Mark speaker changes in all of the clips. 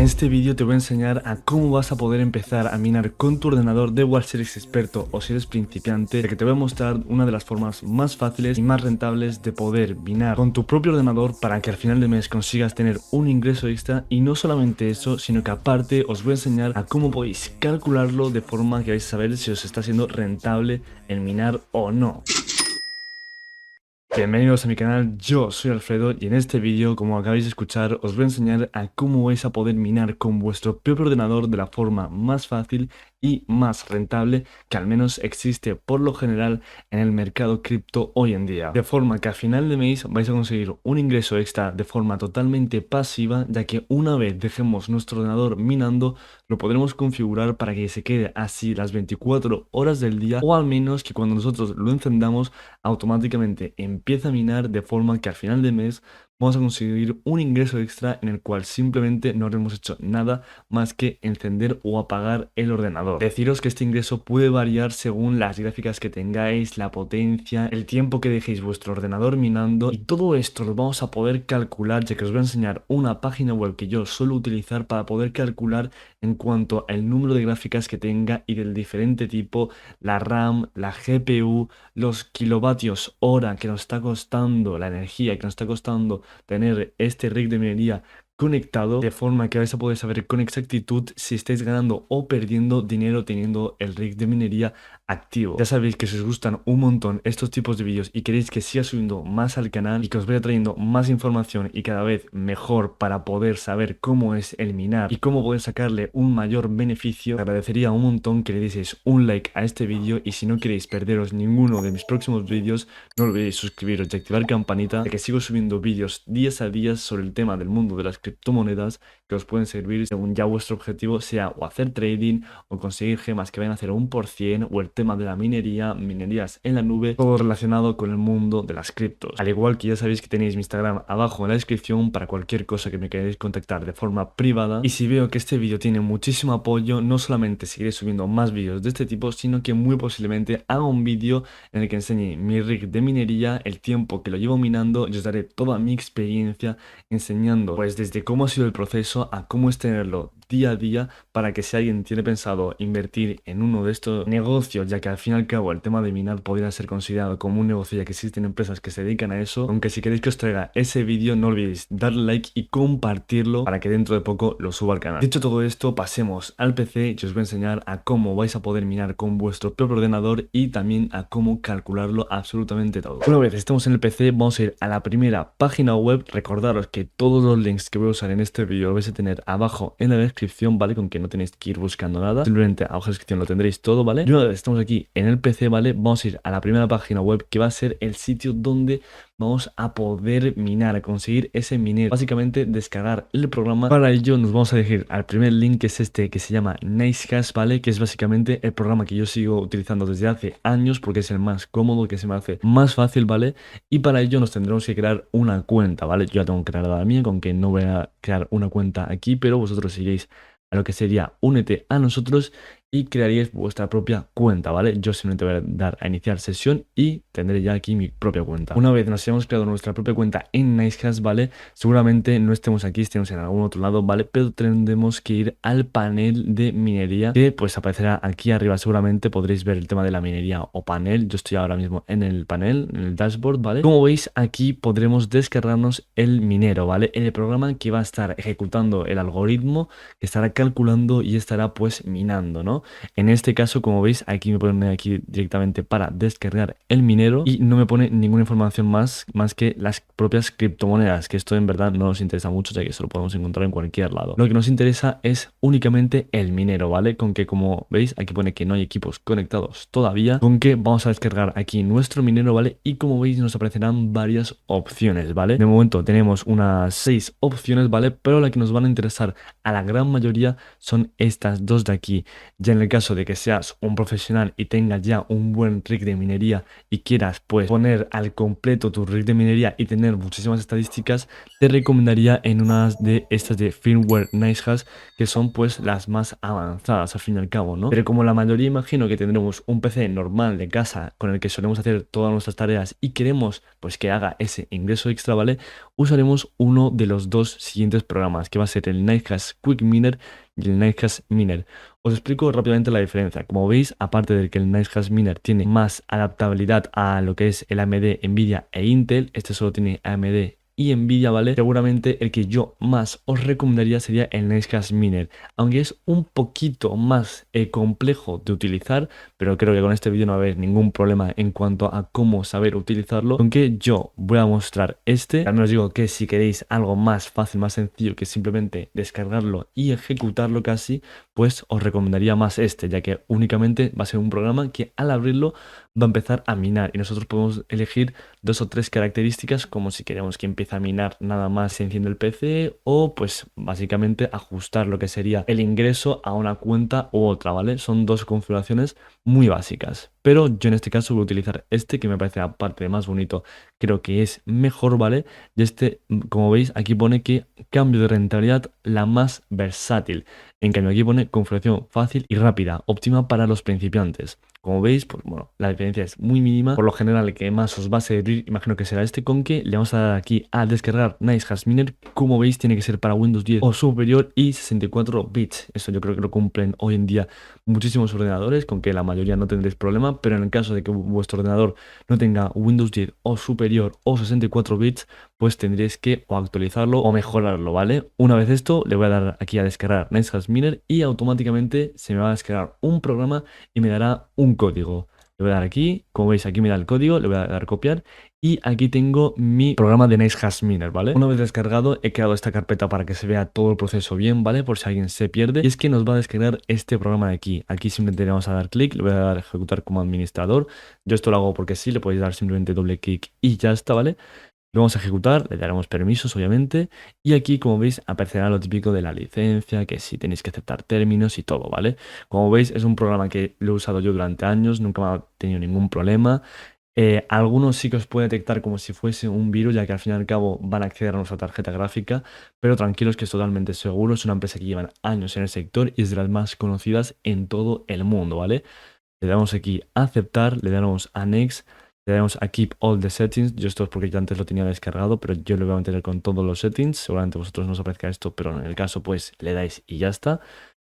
Speaker 1: este vídeo te voy a enseñar a cómo vas a poder empezar a minar con tu ordenador, da igual si eres experto o si eres principiante, ya que te voy a mostrar una de las formas más fáciles y más rentables de poder minar con tu propio ordenador para que al final de mes consigas tener un ingreso extra. Y no solamente eso, sino que aparte os voy a enseñar a cómo podéis calcularlo de forma que vais a saber si os está siendo rentable el minar o no. Bienvenidos a mi canal, yo soy Alfredo y en este vídeo, como acabáis de escuchar, os voy a enseñar a cómo vais a poder minar con vuestro propio ordenador de la forma más fácil y más rentable que al menos existe por lo general en el mercado cripto hoy en día. De forma que a final de mes vais a conseguir un ingreso extra de forma totalmente pasiva, ya que una vez dejemos nuestro ordenador minando, lo podremos configurar para que se quede así las 24 horas del día, o al menos que cuando nosotros lo encendamos automáticamente empieza a minar, de forma que al final de mes vamos a conseguir un ingreso extra en el cual simplemente no habremos hecho nada más que encender o apagar el ordenador. Deciros que este ingreso puede variar según las gráficas que tengáis, la potencia, el tiempo que dejéis vuestro ordenador minando, y todo esto lo vamos a poder calcular, ya que os voy a enseñar una página web que yo suelo utilizar para poder calcular en cuanto al número de gráficas que tenga y del diferente tipo, la RAM, la GPU, los kilovatios hora que nos está costando, la energía que nos está costando tener este rig de minería conectado, de forma que vais a poder saber con exactitud si estáis ganando o perdiendo dinero teniendo el rig de minería activo. Ya sabéis que si os gustan un montón estos tipos de vídeos y queréis que siga subiendo más al canal y que os vaya trayendo más información y cada vez mejor para poder saber cómo es el minar y cómo poder sacarle un mayor beneficio, te agradecería un montón que le dieseis un like a este vídeo. Y si no queréis perderos ninguno de mis próximos vídeos, no olvidéis suscribiros y activar campanita, ya que sigo subiendo vídeos días a día sobre el tema del mundo de las criptomonedas que os pueden servir según ya vuestro objetivo sea o hacer trading o conseguir gemas que vayan a hacer 1%, o el tema de la minería, minerías en la nube, todo relacionado con el mundo de las criptos. Al igual que ya sabéis que tenéis mi Instagram abajo en la descripción para cualquier cosa que me queráis contactar de forma privada. Y si veo que este vídeo tiene muchísimo apoyo, no solamente seguiré subiendo más vídeos de este tipo, sino que muy posiblemente haga un vídeo en el que enseñe mi rig de minería, el tiempo que lo llevo minando, y os daré toda mi experiencia enseñando pues desde cómo ha sido el proceso a cómo es tenerlo día a día, para que si alguien tiene pensado invertir en uno de estos negocios, ya que al fin y al cabo el tema de minar podría ser considerado como un negocio, ya que existen empresas que se dedican a eso. Aunque si queréis que os traiga ese vídeo, no olvidéis darle like y compartirlo para que dentro de poco lo suba al canal. Dicho todo esto, pasemos al PC y os voy a enseñar a cómo vais a poder minar con vuestro propio ordenador y también a cómo calcularlo absolutamente todo. Una vez estemos en el PC, vamos a ir a la primera página web. Recordaros que todos los links que voy a usar en este vídeo lo vais a tener abajo en la descripción, ¿vale? Con que no tenéis que ir buscando nada, simplemente abajo en la descripción lo tendréis todo, ¿vale? Y una vez estamos aquí en el PC, ¿vale? Vamos a ir a la primera página web, que va a ser el sitio donde vamos a poder minar, a conseguir ese minero, básicamente descargar el programa. Para ello nos vamos a dirigir al primer link, que es este, que se llama NiceHash, ¿vale? Que es básicamente el programa que yo sigo utilizando desde hace años porque es el más cómodo, que se me hace más fácil, ¿vale? Y para ello nos tendremos que crear una cuenta, ¿vale? Yo ya tengo creada la mía, con que no voy a crear una cuenta aquí, pero vosotros iréis a lo que sería únete a nosotros y crearíais vuestra propia cuenta, ¿vale? Yo simplemente voy a dar a iniciar sesión y tendré ya aquí mi propia cuenta. Una vez nos hayamos creado nuestra propia cuenta en NiceHash, ¿vale? Seguramente no estemos aquí, estemos en algún otro lado, ¿vale? Pero tendremos que ir al panel de minería, que pues aparecerá aquí arriba. Seguramente podréis ver el tema de la minería o panel. Yo estoy ahora mismo en el panel, en el dashboard, ¿vale? Como veis, aquí podremos descargarnos el minero, ¿vale? El programa que va a estar ejecutando el algoritmo, que estará calculando y estará pues minando, ¿no? En este caso, como veis, aquí me pone aquí directamente para descargar el minero y no me pone ninguna información más que las propias criptomonedas, que esto en verdad no nos interesa mucho, ya que eso lo podemos encontrar en cualquier lado. Lo que nos interesa es únicamente el minero, ¿vale? Con que, como veis, aquí pone que no hay equipos conectados todavía, con que vamos a descargar aquí nuestro minero, ¿vale? Y como veis nos aparecerán varias opciones, ¿vale? De momento tenemos unas 6 opciones, ¿vale? Pero la que nos van a interesar a la gran mayoría son estas dos de aquí. Ya en el caso de que seas un profesional y tengas ya un buen rig de minería y quieras pues poner al completo tu rig de minería y tener muchísimas estadísticas, te recomendaría en unas de estas de firmware NiceHash, que son pues las más avanzadas al fin y al cabo, ¿no? Pero como la mayoría imagino que tendremos un PC normal de casa con el que solemos hacer todas nuestras tareas y queremos pues que haga ese ingreso extra, ¿vale? usaremos uno de los dos siguientes programas, que va a ser el NiceHash Quick Miner y el NiceHash Miner. Os explico rápidamente la diferencia. Como veis, aparte de que el NiceHash Miner tiene más adaptabilidad a lo que es el AMD, Nvidia e Intel, este solo tiene AMD y Nvidia, ¿vale? Seguramente el que yo más os recomendaría sería el NiceHash Miner, aunque es un poquito más complejo de utilizar, pero creo que con este vídeo no va a haber ningún problema en cuanto a cómo saber utilizarlo, aunque yo voy a mostrar este. Al menos digo que si queréis algo más fácil, más sencillo, que simplemente descargarlo y ejecutarlo casi, pues os recomendaría más este, ya que únicamente va a ser un programa que al abrirlo va a empezar a minar y nosotros podemos elegir 2 o 3 características, como si queremos que empiece a minar nada más se enciende el PC, o pues básicamente ajustar lo que sería el ingreso a una cuenta u otra, ¿vale? Son 2 configuraciones muy básicas, pero yo en este caso voy a utilizar este, que me parece, aparte de más bonito, creo que es mejor, ¿vale? Y este, como veis, aquí pone que cambio de rentabilidad la más versátil. En cambio aquí pone configuración fácil y rápida, óptima para los principiantes. Como veis, pues bueno, la diferencia es muy mínima. Por lo general, el que más os va a servir, imagino que será este, con que le vamos a dar aquí a descargar NiceHash Miner. Como veis, tiene que ser para Windows 10 o superior y 64 bits. Eso yo creo que lo cumplen hoy en día muchísimos ordenadores, con que la mayoría no tendréis problema, pero en el caso de que vuestro ordenador no tenga Windows 10 o superior o 64 bits, pues tendréis que o actualizarlo o mejorarlo, ¿vale? Una vez esto, le voy a dar aquí a descargar NiceHash Miner y automáticamente se me va a descargar un programa y me dará un código. Le voy a dar aquí, como veis aquí me da el código, le voy a dar copiar y aquí tengo mi programa de NiceHash Miner, ¿vale? Una vez descargado, he creado esta carpeta para que se vea todo el proceso bien, ¿vale? Por si alguien se pierde. Y es que nos va a descargar este programa de aquí. Aquí simplemente le vamos a dar clic, le voy a dar a ejecutar como administrador. Yo esto lo hago porque sí, le podéis dar simplemente doble clic y ya está, ¿vale? Lo vamos a ejecutar, le daremos permisos, obviamente, y aquí, como veis, aparecerá lo típico de la licencia, que sí tenéis que aceptar términos y todo, ¿vale? Como veis, es un programa que lo he usado yo durante años, nunca me ha tenido ningún problema. Algunos sí que os puede detectar como si fuese un virus, ya que al fin y al cabo van a acceder a nuestra tarjeta gráfica, pero tranquilos que es totalmente seguro, es una empresa que llevan años en el sector y es de las más conocidas en todo el mundo, ¿vale? Le damos aquí a aceptar, le damos a next, le damos a keep all the settings. Yo esto es porque yo antes lo tenía descargado, pero yo lo voy a mantener con todos los settings. Seguramente a vosotros no os aparezca esto, pero en el caso pues le dais y ya está.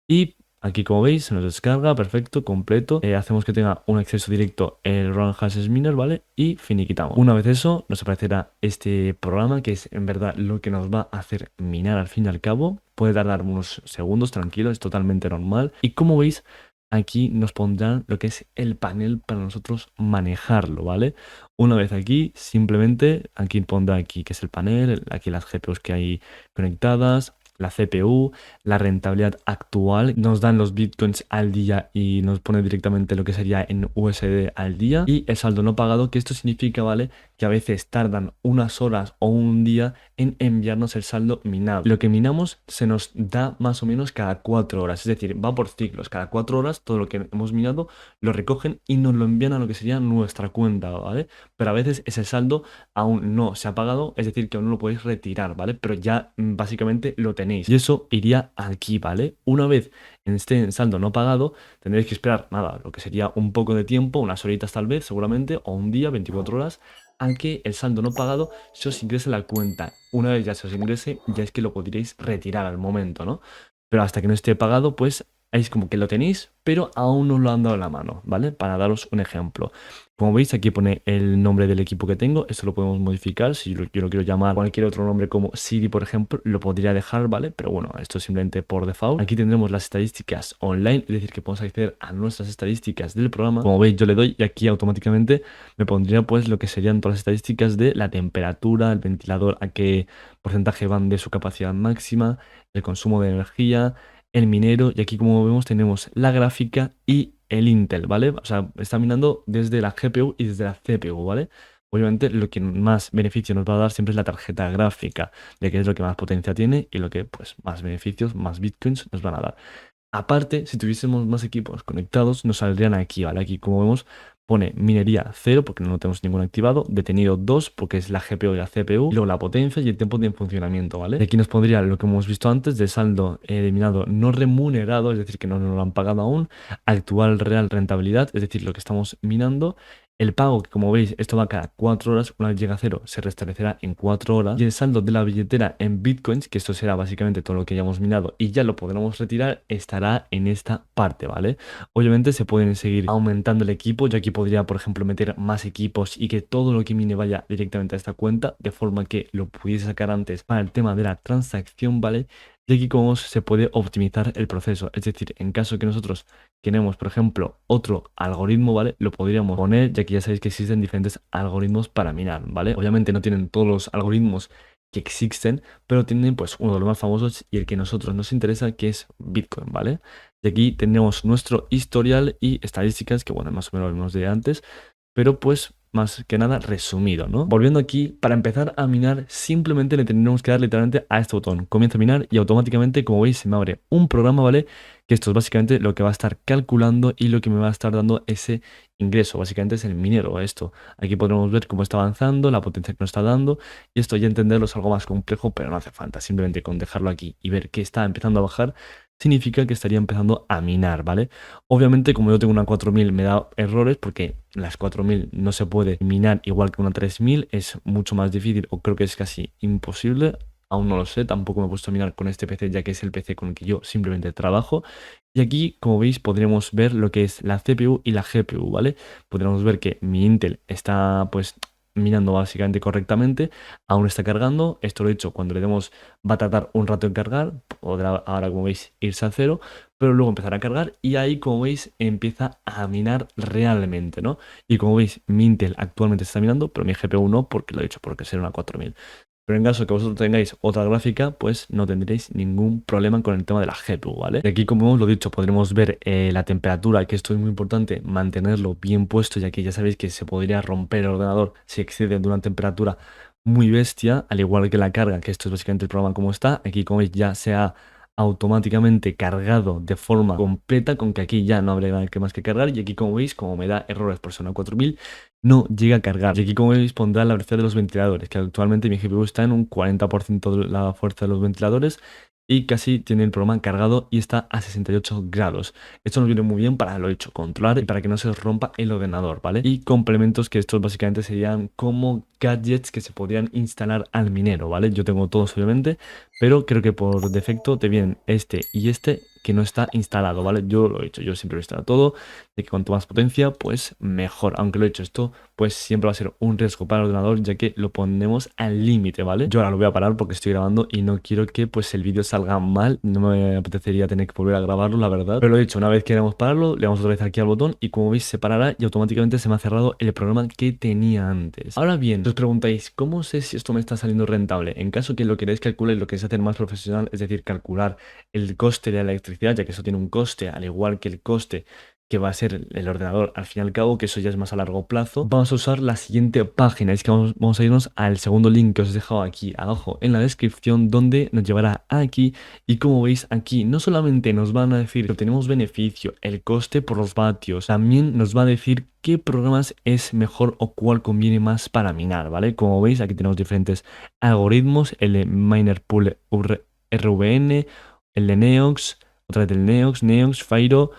Speaker 1: Y aquí, como veis, se nos descarga, perfecto, completo. Hacemos que tenga un acceso directo el Run Hashes Miner, ¿vale? Y finiquitamos. Una vez eso, nos aparecerá este programa, que es en verdad lo que nos va a hacer minar al fin y al cabo. Puede tardar unos segundos, tranquilo, es totalmente normal. Y como veis, aquí nos pondrán lo que es el panel para nosotros manejarlo, ¿vale? Una vez aquí, simplemente aquí pondrá aquí que es el panel, aquí las GPUs que hay conectadas, la CPU, la rentabilidad actual, nos dan los bitcoins al día y nos pone directamente lo que sería en USD al día, y el saldo no pagado, que esto significa, ¿vale?, que a veces tardan unas horas o un día en enviarnos el saldo minado. Lo que minamos se nos da más o menos cada 4 horas, es decir, va por ciclos. Cada 4 horas todo lo que hemos minado lo recogen y nos lo envían a lo que sería nuestra cuenta, ¿vale? Pero a veces ese saldo aún no se ha pagado, es decir, que aún no lo podéis retirar, ¿vale? Pero ya básicamente lo tenéis. Y eso iría aquí, ¿vale? Una vez esté en saldo no pagado, tendréis que esperar, nada, lo que sería un poco de tiempo, unas horitas tal vez, seguramente, o un día, 24 horas, a que el saldo no pagado se os ingrese a la cuenta. Una vez ya se os ingrese, ya es que lo podréis retirar al momento, ¿no? Pero hasta que no esté pagado, pues es como que lo tenéis, pero aún no lo han dado en la mano, ¿vale? Para daros un ejemplo. Como veis, aquí pone el nombre del equipo que tengo. Esto lo podemos modificar. Si yo lo quiero llamar cualquier otro nombre como Siri, por ejemplo, lo podría dejar, ¿vale? Pero bueno, esto es simplemente por default. Aquí tendremos las estadísticas online, es decir, que podemos acceder a nuestras estadísticas del programa. Como veis, yo le doy y aquí automáticamente me pondría pues lo que serían todas las estadísticas de la temperatura, el ventilador, a qué porcentaje van de su capacidad máxima, el consumo de energía, el minero, y aquí, como vemos, tenemos la gráfica y el Intel, ¿vale? O sea, está minando desde la GPU y desde la CPU, ¿vale? Obviamente lo que más beneficio nos va a dar siempre es la tarjeta gráfica, ya que es lo que más potencia tiene y lo que pues más beneficios, más bitcoins nos van a dar. Aparte, si tuviésemos más equipos conectados, nos saldrían aquí, ¿vale? Aquí, como vemos, pone minería 0 porque no tenemos ninguno activado, detenido 2 porque es la GPU y la CPU, y luego la potencia y el tiempo de funcionamiento, ¿vale? Y aquí nos pondría lo que hemos visto antes de saldo de minado no remunerado, es decir, que no nos lo han pagado aún, actual real rentabilidad, es decir, lo que estamos minando, El pago, que como veis, esto va cada 4 horas, una vez llega a cero, se restablecerá en 4 horas. Y el saldo de la billetera en bitcoins, que esto será básicamente todo lo que hayamos minado y ya lo podremos retirar, estará en esta parte, ¿vale? Obviamente se pueden seguir aumentando el equipo. Yo aquí podría, por ejemplo, meter más equipos y que todo lo que mine vaya directamente a esta cuenta, de forma que lo pudiese sacar antes para el tema de la transacción, ¿vale? Y aquí como se puede optimizar el proceso, es decir, en caso que nosotros queremos, por ejemplo, otro algoritmo, ¿vale? Lo podríamos poner, ya que ya sabéis que existen diferentes algoritmos para minar, ¿vale? Obviamente no tienen todos los algoritmos que existen, pero tienen pues uno de los más famosos y el que a nosotros nos interesa, que es Bitcoin, ¿vale? Y aquí tenemos nuestro historial y estadísticas, que bueno, más o menos lo vimos de antes, pero pues más que nada resumido, ¿no? Volviendo aquí, para empezar a minar simplemente le tendremos que dar literalmente a este botón, comienza a minar y automáticamente, como veis, se me abre un programa, ¿vale? Que esto es básicamente lo que va a estar calculando y lo que me va a estar dando ese ingreso, básicamente es el minero esto. Aquí podremos ver cómo está avanzando, la potencia que nos está dando y esto ya entenderlo es algo más complejo, pero no hace falta, simplemente con dejarlo aquí y ver que está empezando a bajar, significa que estaría empezando a minar, ¿vale? Obviamente, como yo tengo una 4000 me da errores porque las 4000 no se puede minar igual que una 3000, es mucho más difícil o creo que es casi imposible. Aún no lo sé, tampoco me he puesto a minar con este PC ya que es el PC con el que yo simplemente trabajo. Y aquí, como veis, podremos ver lo que es la CPU y la GPU, ¿vale? Podremos ver que mi Intel está pues minando básicamente correctamente, aún está cargando. Esto lo he hecho cuando le demos, va a tardar un rato en cargar, podrá ahora como veis irse a cero, pero luego empezará a cargar y ahí como veis empieza a minar realmente, ¿no? Y como veis mi Intel actualmente está minando, pero mi GPU no, porque lo he hecho porque será una 4000. Pero en caso que vosotros tengáis otra gráfica, pues no tendréis ningún problema con el tema de la GPU, ¿vale? De aquí, como hemos lo dicho, podremos ver la temperatura, que esto es muy importante, mantenerlo bien puesto, ya que ya sabéis que se podría romper el ordenador si excede de una temperatura muy bestia, al igual que la carga, que esto es básicamente el programa como está. Aquí, como veis, ya se ha automáticamente cargado de forma completa, con que aquí ya no habrá nada que más que cargar. Y aquí, como veis, como me da errores por ser una 4000, no llega a cargar. Y aquí, como veis, pondrá la velocidad de los ventiladores, que actualmente mi GPU está en un 40% de la fuerza de los ventiladores y casi tiene el programa cargado y está a 68 grados. Esto nos viene muy bien para lo hecho, controlar y para que no se os rompa el ordenador, ¿vale? Y complementos, que estos básicamente serían como gadgets que se podrían instalar al minero, ¿vale? Yo tengo todos obviamente, pero creo que por defecto te vienen este y este que no está instalado, ¿vale? Yo lo he hecho, yo siempre lo he instalado todo, de que cuanto más potencia, pues mejor. Aunque lo he hecho esto, pues siempre va a ser un riesgo para el ordenador, ya que lo ponemos al límite, ¿vale? Yo ahora lo voy a parar porque estoy grabando y no quiero que pues el vídeo salga mal, no me apetecería tener que volver a grabarlo, la verdad. Pero lo he dicho, una vez que queremos pararlo, le damos otra vez aquí al botón y como veis se parará y automáticamente se me ha cerrado el programa que tenía antes. Ahora bien, os preguntáis, ¿cómo sé si esto me está saliendo rentable? En caso que lo queréis calcular y lo queréis hacer más profesional, es decir, calcular el coste de la electricidad, ya que eso tiene un coste, al igual que el coste que va a ser el ordenador al fin y al cabo, que eso ya es más a largo plazo, vamos a usar la siguiente página. Es que vamos a irnos al segundo link que os he dejado aquí abajo en la descripción, donde nos llevará aquí. Y como veis aquí, no solamente nos van a decir que obtenemos beneficio, el coste por los vatios, también nos va a decir qué programas es mejor o cuál conviene más para minar, ¿vale? Como veis, aquí tenemos diferentes algoritmos, el de Miner Pool RVN, el de Neox, otra vez del Neox, Firo,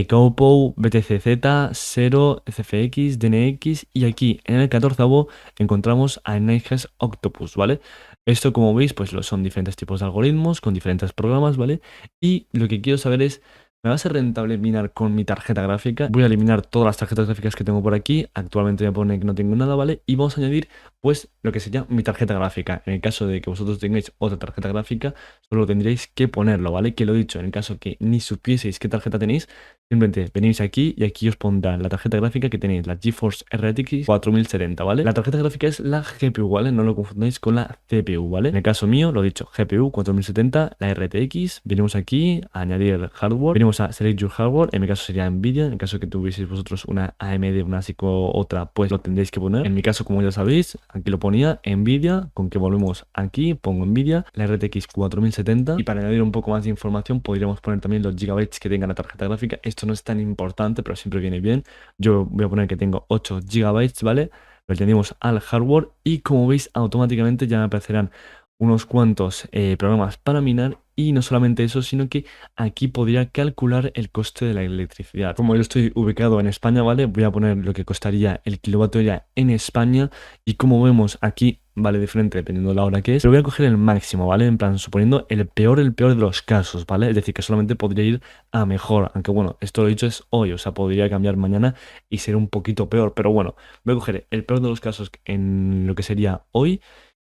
Speaker 1: Cowpow, BTCZ, 0, CFX, DNX y aquí en el 14º encontramos a Nighthawk Octopus, ¿vale? Esto como veis pues son diferentes tipos de algoritmos con diferentes programas, ¿vale? Y lo que quiero saber es, ¿me va a ser rentable minar con mi tarjeta gráfica? Voy a eliminar todas las tarjetas gráficas que tengo por aquí, actualmente me pone que no tengo nada, ¿vale? Y vamos a añadir pues lo que sería mi tarjeta gráfica. En el caso de que vosotros tengáis otra tarjeta gráfica, solo tendréis que ponerlo, ¿vale? Que lo he dicho, en el caso que ni supieseis qué tarjeta tenéis, simplemente venís aquí y aquí os pondrá la tarjeta gráfica que tenéis, la GeForce RTX 4070, ¿vale? La tarjeta gráfica es la GPU, ¿vale? No lo confundáis con la CPU, ¿vale? En el caso mío, lo he dicho, GPU 4070, la RTX, venimos aquí a añadir hardware, venimos a Select Your Hardware, en mi caso sería Nvidia, en el caso que tuvieseis vosotros una AMD, una ASIC o otra, pues lo tendréis que poner. En mi caso, como ya sabéis, aquí lo ponía, Nvidia, con que volvemos aquí, pongo Nvidia, la RTX 4070 y para añadir un poco más de información podríamos poner también los gigabytes que tenga la tarjeta gráfica. Esto no es tan importante, pero siempre viene bien. Yo voy a poner que tengo 8 gigabytes, ¿vale? Lo añadimos al hardware y como veis automáticamente ya me aparecerán unos cuantos programas para minar y no solamente eso, sino que aquí podría calcular el coste de la electricidad. Como yo estoy ubicado en España, ¿vale? Voy a poner lo que costaría el kilovatio hora en España y como vemos aquí vale diferente dependiendo de la hora que es, pero voy a coger el máximo, ¿vale? En plan, suponiendo el peor de los casos, ¿vale? Es decir, que solamente podría ir a mejor, aunque bueno, esto lo he dicho es hoy, o sea, podría cambiar mañana y ser un poquito peor, pero bueno, voy a coger el peor de los casos en lo que sería hoy,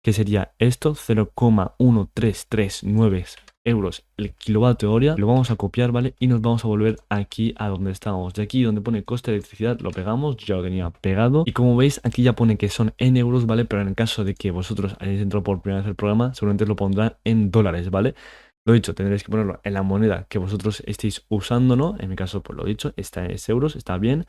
Speaker 1: que sería esto, 0,1339 euros el kilovatio hora, lo vamos a copiar, ¿vale? Y nos vamos a volver aquí a donde estábamos. De aquí donde pone coste de electricidad, lo pegamos, ya lo tenía pegado. Y como veis, aquí ya pone que son en euros, ¿vale? Pero en el caso de que vosotros hayáis entrado por primera vez el programa, seguramente lo pondrán en dólares, ¿vale? Lo dicho, tendréis que ponerlo en la moneda que vosotros estéis usando, ¿no? En mi caso, pues lo dicho, esta es euros, está bien.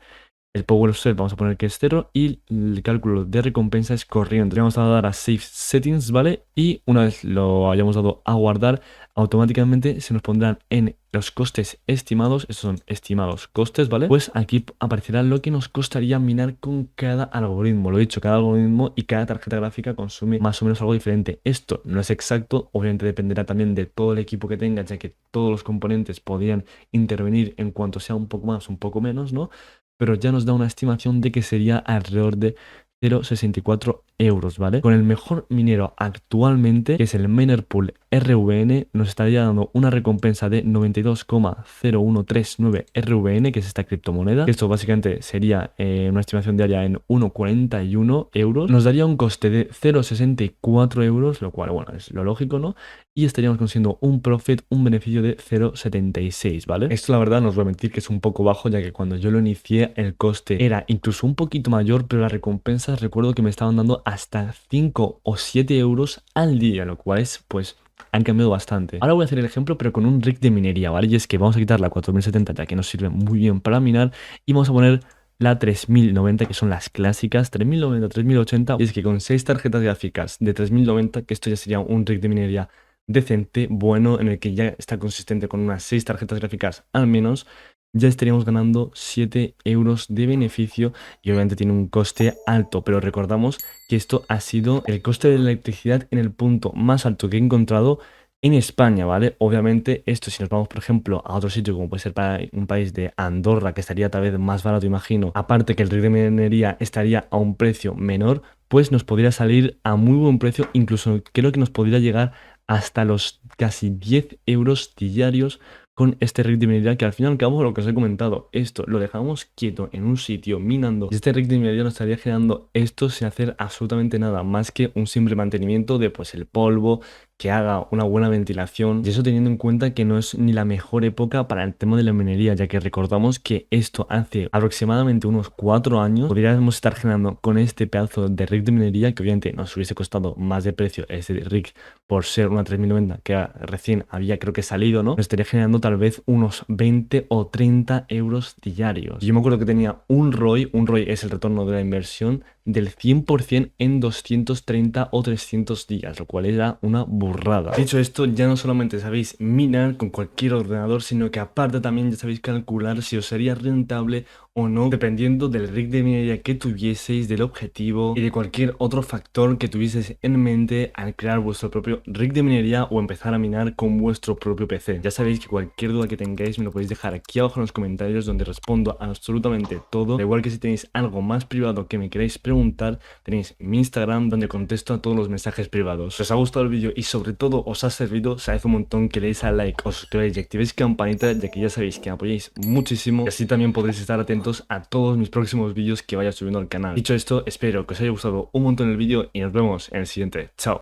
Speaker 1: El power offset vamos a poner que es 0 y el cálculo de recompensa es corriente. Le vamos a dar a Save Settings, ¿vale? Y una vez lo hayamos dado a guardar, automáticamente se nos pondrán en los costes estimados, estos son estimados costes, ¿vale? Pues aquí aparecerá lo que nos costaría minar con cada algoritmo. Lo he dicho, cada algoritmo y cada tarjeta gráfica consume más o menos algo diferente. Esto no es exacto, obviamente dependerá también de todo el equipo que tengas, ya que todos los componentes podrían intervenir en cuanto sea un poco más, un poco menos, ¿no? Pero ya nos da una estimación de que sería alrededor de 0,64 euros, ¿vale? Con el mejor minero actualmente, que es el Miner Pool RVN, nos estaría dando una recompensa de 92,0139 RVN, que es esta criptomoneda. Esto básicamente sería una estimación diaria en 1,41 euros. Nos daría un coste de 0,64 euros, lo cual, bueno, es lo lógico, ¿no? Y estaríamos consiguiendo un profit, un beneficio de 0,76, ¿vale? Esto la verdad no os voy a mentir que es un poco bajo, ya que cuando yo lo inicié el coste era incluso un poquito mayor, pero las recompensas recuerdo que me estaban dando hasta 5 o 7 euros al día, lo cual es, pues, han cambiado bastante. Ahora voy a hacer el ejemplo, pero con un rig de minería, ¿vale? Y es que vamos a quitar la 4070, ya que nos sirve muy bien para minar, y vamos a poner la 3090, que son las clásicas, 3090, 3080, y es que con 6 tarjetas gráficas de 3090, que esto ya sería un rig de minería decente, bueno, en el que ya está consistente con unas 6 tarjetas gráficas al menos, ya estaríamos ganando 7 euros de beneficio y obviamente tiene un coste alto, pero recordamos que esto ha sido el coste de la electricidad en el punto más alto que he encontrado en España, ¿vale? Obviamente esto si nos vamos, por ejemplo, a otro sitio como puede ser para un país de Andorra, que estaría tal vez más barato, imagino, aparte que el rig de minería estaría a un precio menor, pues nos podría salir a muy buen precio, incluso creo que nos podría llegar hasta los casi 10 euros diarios con este rig de minería, que al fin y al cabo, lo que os he comentado, esto lo dejamos quieto en un sitio minando y este rig de minería nos estaría generando esto sin hacer absolutamente nada más que un simple mantenimiento de pues el polvo, que haga una buena ventilación, y eso teniendo en cuenta que no es ni la mejor época para el tema de la minería, ya que recordamos que esto hace aproximadamente unos 4 años podríamos estar generando con este pedazo de rig de minería, que obviamente nos hubiese costado más de precio este rig por ser una 3090 que recién había creo que salido, ¿no? Nos estaría generando tal vez unos 20 o 30 euros diarios. Yo me acuerdo que tenía un ROI es el retorno de la inversión, del 100% en 230 o 300 días, lo cual era una burrada. Dicho esto, ya no solamente sabéis minar con cualquier ordenador, sino que aparte también ya sabéis calcular si os sería rentable o no, dependiendo del rig de minería que tuvieseis, del objetivo y de cualquier otro factor que tuvieseis en mente al crear vuestro propio rig de minería o empezar a minar con vuestro propio PC. Ya sabéis que cualquier duda que tengáis me lo podéis dejar aquí abajo en los comentarios, donde respondo a absolutamente todo. Al igual que si tenéis algo más privado que me queráis preguntar, tenéis mi Instagram, donde contesto a todos los mensajes privados. Si os ha gustado el vídeo y sobre todo os ha servido, sabed un montón que le deis al like, os suscribáis y activéis campanita, ya que ya sabéis que me apoyáis muchísimo y así también podréis estar atentos a todos mis próximos vídeos que vaya subiendo al canal. Dicho esto, espero que os haya gustado un montón el vídeo y nos vemos en el siguiente. Chao.